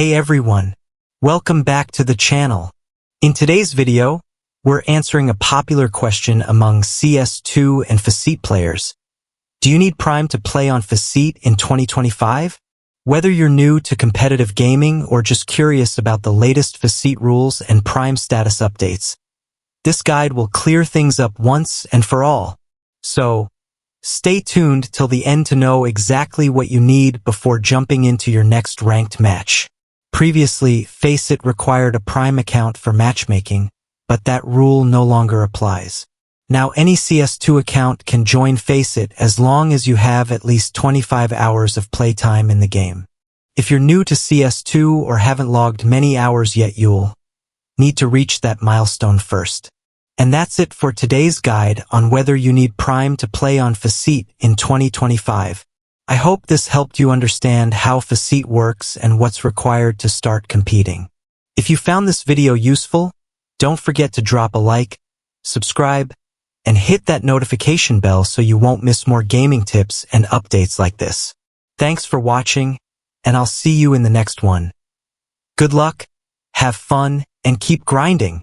Hey everyone, welcome back to the channel. In today's video, we're answering a popular question among CS2 and Faceit players. Do you need Prime to play on Faceit in 2025? Whether you're new to competitive gaming or just curious about the latest Faceit rules and Prime status updates, this guide will clear things up once and for all. So, stay tuned till the end to know exactly what you need before jumping into your next ranked match. Previously, Faceit required a Prime account for matchmaking, but that rule no longer applies. Now any CS2 account can join Faceit as long as you have at least 25 hours of playtime in the game. If you're new to CS2 or haven't logged many hours yet, you'll need to reach that milestone first. And that's it for today's guide on whether you need Prime to play on Faceit in 2025. I hope this helped you understand how Faceit works and what's required to start competing. If you found this video useful, don't forget to drop a like, subscribe, and hit that notification bell so you won't miss more gaming tips and updates like this. Thanks for watching, and I'll see you in the next one. Good luck, have fun, and keep grinding.